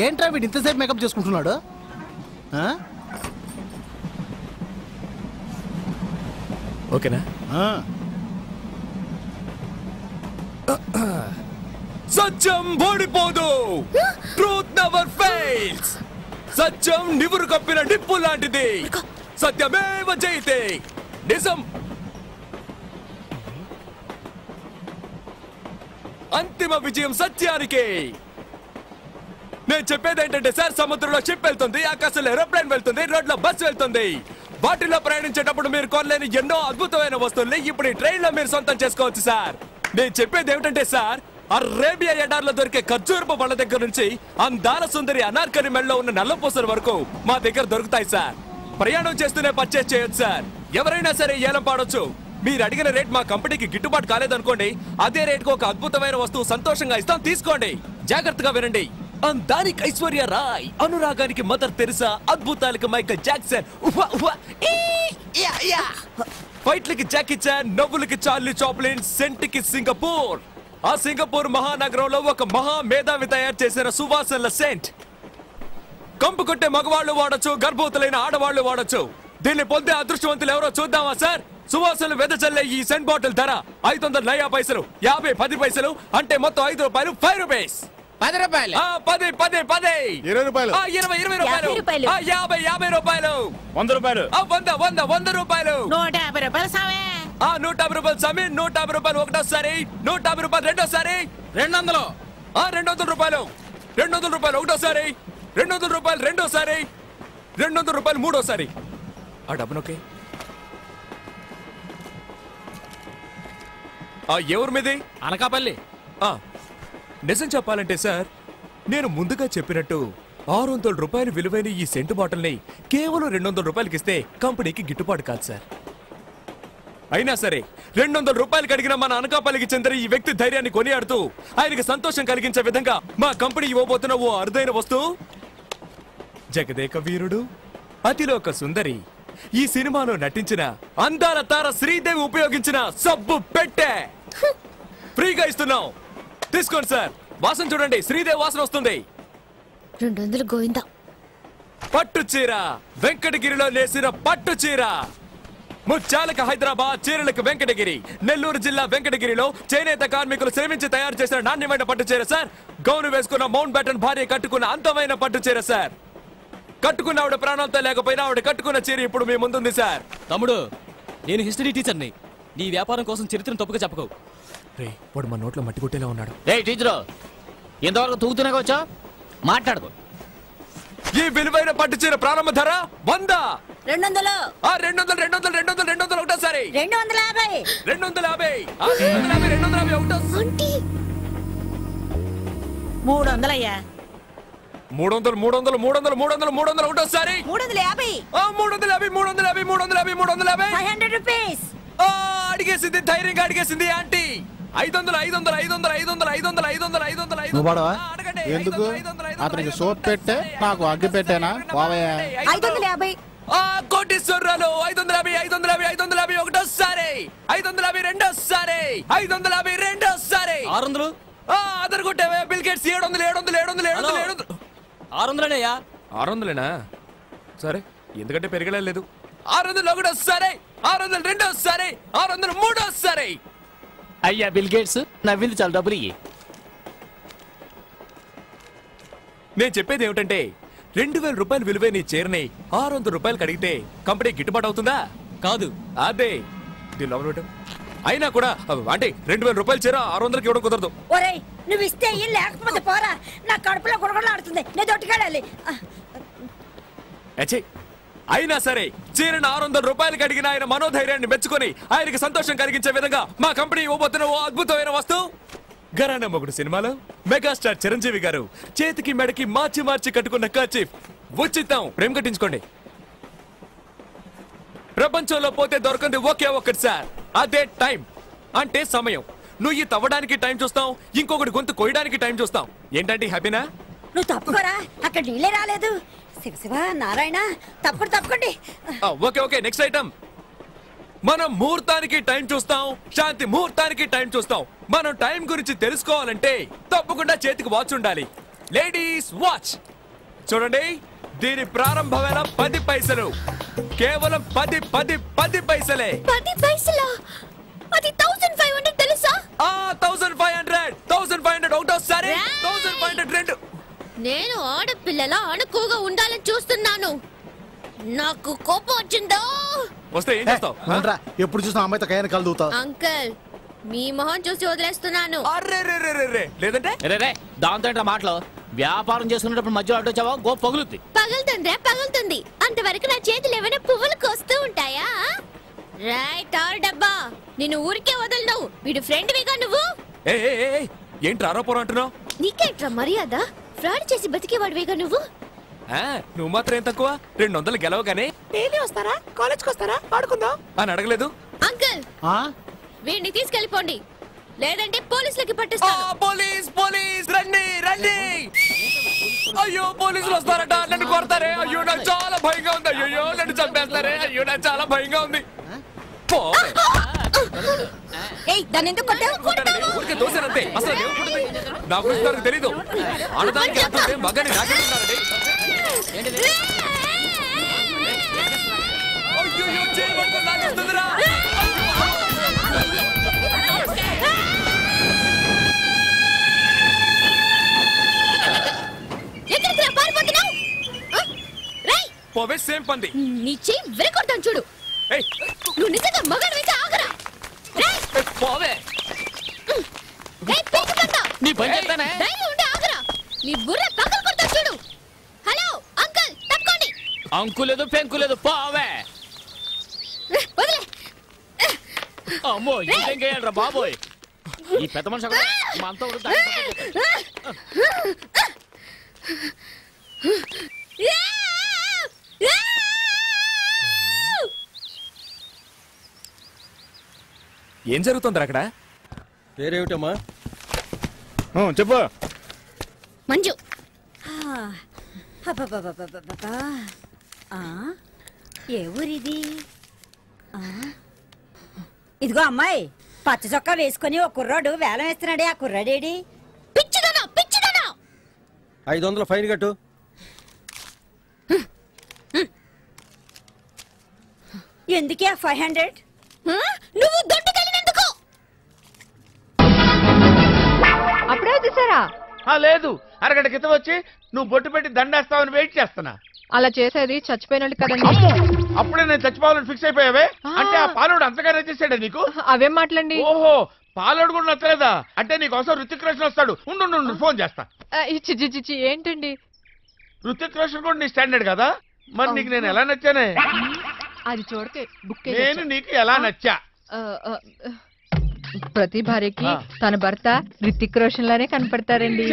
ఏంట్రా వీడు ఇంతసేపు మేకప్ చేసుకుంటున్నాడు? ఓకేనా? సత్యం ఓడిపోదు. Truth never fails. సత్యం నివురు కప్పిన నిప్పు లాంటిది. సత్యమేవ జయతే. నిజం అంతిమ విజయం సత్యానికి. నేను చెప్పేది ఏంటంటే సార్, సముద్రంలో షిప్ వెళ్తుంది, ఆకాశంలో ఏరోప్లేన్ వెళ్తుంది, రోడ్లో బస్ వెళ్తుంది. వాటిలో ప్రయాణించేటప్పుడు మీరు కొనలేని ఎన్నో అద్భుతమైన వస్తువుల్ని ఇప్పుడు ఈ ట్రైన్ లో మీరు సొంతం చేసుకోవచ్చు సార్. నేను చెప్పేది ఏమిటంటే సార్, అరేబియా ఎడార్లో దొరికే ఖర్జూరపు పళ్ళ దగ్గర నుంచి అందాల సుందరి అనార్కలి మెడలో ఉన్న నల్లపూసల వరకు మా దగ్గర దొరుకుతాయి సార్. ప్రయాణం చేస్తూనే పర్చేస్ చేయొచ్చు సార్. ఎవరైనా సరే ఏలం పాడొచ్చు. మీరు అడిగిన రేట్ మా కంపెనీకి గిట్టుబాటు కాలేదనుకోండి, అదే రేట్కు ఒక అద్భుతమైన వస్తువు సంతోషంగా ఇస్తాం, తీసుకోండి. జాగ్రత్తగా వినండి. అందానికి ఐశ్వర్య రాయ్, అనురాగానికి మదర్ తెరిసా, అద్భుతాలకి మైకల్ జాక్సన్, ఫైట్లకి జాకీ చాన్, నవ్వులకి చార్లీ చాప్లిన్, సెంట్కి సింగపూర్. ఆ సింగపూర్ మహానగరంలో ఒక మహా మేధావి తయారు చేసిన సువాసనల సెంట్. కంపు కొట్టే మగవాళ్ళు వాడచ్చు, గర్భవతులైన ఆడవాళ్లు వాడచ్చు. దీన్ని పొందే అదృష్టవంతులు ఎవరో చూద్దామా సార్? సువాసనలు వెదజల్లే ఈ సెంట్ బాటిల్ ధర 500 నయా పైసలు, 50 10 పైసలు, అంటే మొత్తం 5 రూపాయలు. 5 రూపీస్. 10 రూపాయలు. 10 10 10 20 రూపాయలు. 20 20 రూపాయలు. 50 50 రూపాయలు. 100 రూపాయలు. 100 100 100 రూపాయలు. 150 రూపాయలు సామే. 150 రూపాయలు సామి. 150 రూపాయలు ఒకటోసారి, 150 రూపాయలు రెండోసారి, 200. 200 రూపాయలు. 200 రూపాయలు ఒకటోసారి, 200 రూపాయలు రెండోసారి, 200 రూపాయలు మూడోసారి. ఆ డబ్బునొకే ఎవరి మీది? అనకాపల్లి. నిజం చెప్పాలంటే సార్, నేను ముందుగా చెప్పినట్టు 600 రూపాయలు విలువైన ఈ సెంటు బాటిల్ని కేవలం 200 రూపాయలకి ఇస్తే కంపెనీకి గిట్టుబాటు కాదు సార్. అయినా సరే 200 రూపాయలకి అడిగిన మన అనకాపల్లికి చెందిన ఈ వ్యక్తి ధైర్యాన్ని కొనియాడుతూ ఆయనకి సంతోషం కలిగించే విధంగా మా కంపెనీ ఇవ్వబోతున్న ఓ అరుదైన వస్తువు, జగదేక వీరుడు, అతిలోక సుందరి, ఈ సినిమాలో నటించిన అందాల తార శ్రీదేవి ఉపయోగించిన సబ్బు పెట్టె ఫ్రీగా ఇస్తున్నాం. తీసుకోండి సార్. వాసన చూడండి, శ్రీదేవి వాసన వస్తుంది. 200 గోవిందా. పట్టు చీర, వెంకటగిరిలో నేసిన పట్టు చీర. ముత్యాలకు హైదరాబాద్, చీరలకు వెంకటగిరి. నెల్లూరు జిల్లా వెంకటగిరిలో చేనేత కార్మికులు శ్రమించి తయారు చేసిన నాణ్యమైన పట్టు చీర సార్. గౌను వేసుకున్న మౌంట్ బ్యాటన్ భార్య కట్టుకున్న అందమైన పట్టు చీర సార్. కట్టుకున్న ఆవిడ ప్రాణాలతో లేకపోయినా ఆవిడ కట్టుకున్న చీర ఇప్పుడు మీ ముందుంది సార్. తమ్ముడు, నేను హిస్టరీ టీచర్ని. నీ వ్యాపారం కోసం చరిత్రను తప్పుగా చెప్పకు. రే, వాడు మా నోట్లో మట్టి కొట్టేలా ఉన్నాడు. టీచరు, ఇంతవరకు తూగుతూనే వచ్చా, మాట్లాడుకో. ఈ విలువైన పట్టు చీర ప్రారంభ ధర 100. 200. 200 200 200 200 ఒకటోసారి. 250. 250. 250 250 ఒకటోసారి. 300 అయ్యా. 300 300 300 300 300 ఒకటోసారి. 350. 350 350 350 350. 500 రూపీస్. అడిగేసింది, ధైర్యంగా అడిగేసింది ఆంటీ. 500 500 500 500 500 500 500 నువ్వు పడవా? ఎందుకు? అతనికి సోప్ పెట్టే, నాకు అగ్గి పెట్టేనా? 550. కోటీశ్వరరాలు. 550 550 550 ఒకటోసారి. 550 రెండోసారి. 550 రెండోసారి. 600. అదర్ కొట్టావే బిల్ గేట్స్. 700 700 700 700 600. 600. సరే, ఎందుకంటే పెరగలేదు. 600 ఒకటోసారి, 600 రెండోసారి, 600 మూడోసారి. అయ్యా బిల్ గేట్స్, నవ్వింది చాలా డబ్బులు ఇయ్యి. నేను చెప్పేది ఏమిటంటే 2000 రూపాయలు విలువైన ఈ చీరని 600 రూపాయలకి అడిగితే కంపెనీ గిట్టుబాటు అవుతుందా? కాదు. అదే దీని లోపల పెట్టు. అయినా కూడా అంటే 2000 రూపాయల చీర 600కి ఇవ్వడం కుదరదు. ఒరేయ్, నువ్వు ఇస్తే లేకపోతే పోరా, నా కడుపులో గుడగడలాడుతుంది, నేను దొట్టుకెళ్ళాలి. అయినా సరే చీరను 600 రూపాయలకి అడిగిన ఆయన మనోధైర్యాన్ని మెచ్చుకొని ఆయనకి సంతోషం కలిగించే విధంగా మా కంపెనీ ఇవ్వబోతున్న ఓ అద్భుతమైన వస్తువు. ఘరానా మొగుడు సినిమాలో మెగాస్టార్ చిరంజీవి గారు చేతికి మెడకి మార్చి మార్చి కట్టుకున్న కర్చీఫ్ ఉచితం. ప్రేమ కట్టించుకోండి. ప్రపంచంలో పోతే దొరకంది ఒకే ఒక్కటి సార్, అదే టైం. అంటే సమయం. నువ్వు ఈ తవ్వడానికి టైం చూస్తాం, ఇంకొకటి గొంతు కోయడానికి టైం చూస్తాం. ఏంటంటే హ్యాపీనా? నువ్వు తప్పుకోరా, అక్కడ నీళ్ళే రాలేదు. శివ శివ నారాయణ, తప్పకండి. Okay okay, next item. మనం ముహూర్తానికి టైం చూస్తాం, శాంతి ముహూర్తానికి టైం చూస్తాం. మనం టైం గురించి తెలుసుకోవాలంటే తప్పకుండా చేతికి వాచ్ ఉండాలి. లేడీస్ వాచ్ చూడండి, దీని ప్రారంభ వేల 10 పైసలు, కేవలం 10 పైసలే. 10 పైసలా? అది 1500 తెలుసా? 1500 ఒకటోసారి, 1500 రెండు. నేను ఆడపిల్లలా అణుకుగా ఉండాలని చూస్తున్నాను. నాకు కోపం వచ్చిందో. వస్తే ఏం చేస్తావు? ఎప్పుడు చూసిన అమ్మాయితో కయ్యాన్ని కలుదుతావు. అంకుల్, మీ మొహం చూసి వదిలేస్తున్నాను. అర్రే లేదంటే రే దాంతో ఏంట్రా మాటలు? వ్యాపారం చేసుకునేటప్పుడు మధ్యలో అడ్డు వచ్చావా గో పగులుద్ది. పగులుతుంది. అంతవరకు నా చేతులు ఏమైనా పువ్వులు కోస్తూ ఉంటాయా? రైట్ ఆర్ డబ్బా, నేను ఊరికే వదలను. వీడు ఫ్రెండ్ వేగా నువ్వు. ఏంటి ఆరోపణ అంటున్నావు? నీకేంట్రా మర్యాద? ఫ్రాడ్ చేసి బతికేవాడు వేగా నువ్వు. నువ్వు మాత్రం ఏం తక్కువ? 200 గెలవగానే డైలీ వస్తారా, కాలేజ్కి వస్తారా, ఆడుకుందాం అని అడగలేదు. అంకుల్, వీడిని తీసుకెళ్ళిపోండి, లేదంటే పోలీసులకి పట్టిస్తాను. పోలీస్ రండి. అయ్యో పోలీసులు వస్తారట, నన్ను కొడతారే. అయ్యో నాకు చాలా భయంగా ఉంది. అయ్యో నన్ను చంపేస్తారే. అయ్యో నాకు చాలా భయంగా ఉంది. ఊరికే దోశానంతే. అసలు నా గురించి నాకు తెలీదు. ఆడదానికి అంటుంటే మగని నాకేంటున్నారండి. అయ్యో చేయబడుతుంది, నాకేస్తుందిరా. పోవే సేమ్ పంది. నీ చెయ్యి విరగొడతాను చూడు. నువ్వు నిజంగా మగాడివైతే ఆగరా. పోవే. నీ పని చెప్తానే. ధైర్యం ఉంటే ఆగరా. నీ బుర్ర పక్కన కొడతాను చూడు. హలో అంకుల్, తప్పుకోండి. అంకులేదు పెంకులేదు పోవే. వదిలే. అమ్మో ఇంకేం చేయాలరా బాబోయ్. ఈ పెద్ద మనిషి అక్కడ మా అంతా ఏం జరుగుతుంది అక్కడ? పేరేమిటమ్మా? చెప్పు. మంజు. ఏ ఊరిది? ఇదిగో అమ్మాయి, పచ్చ చొక్కా వేసుకుని ఒక కుర్రాడు వేలం వేస్తున్నాడే. ఆ కుర్రాడేడి? పిచ్చిదనా 500 ఫైన్ కట్టు. ఎందుకే 500? నువ్వు దొడ్డుకెళ్ళినందుకు. అప్పుడే వచ్చేసారా? లేదు, అరగంట క్రితం వచ్చి నువ్వు బొట్టు పెట్టి దండేస్తావని వెయిట్ చేస్తున్నా. అలా చేసేది చచ్చిపోయినట్టు కదండి. అప్పుడే నేను చచ్చిపోవాలని ఫిక్స్ అయిపోయావే? అంటే ఆ పాలోడు అంతగా నచ్చేసాడా నీకు? అవేం మాటలండి? ఓహో, పాలోడు కూడా నచ్చలేదా? అంటే నీకోసం రుతిక్ రోషన్ వస్తాడు. ఉండు ఫోన్ చేస్తా. చిచి ఏంటండి? రుతిక్ రోషన్ కూడా నీ స్టాండర్డ్ కదా, మరి నీకు నేను ఎలా నచ్చానే? అది చూడకే బుక్ నేను నీకు ఎలా నచ్చా? ప్రతి భార్యకి తన భర్త రితిక్ రోషన్ లానే కనపడతారండి.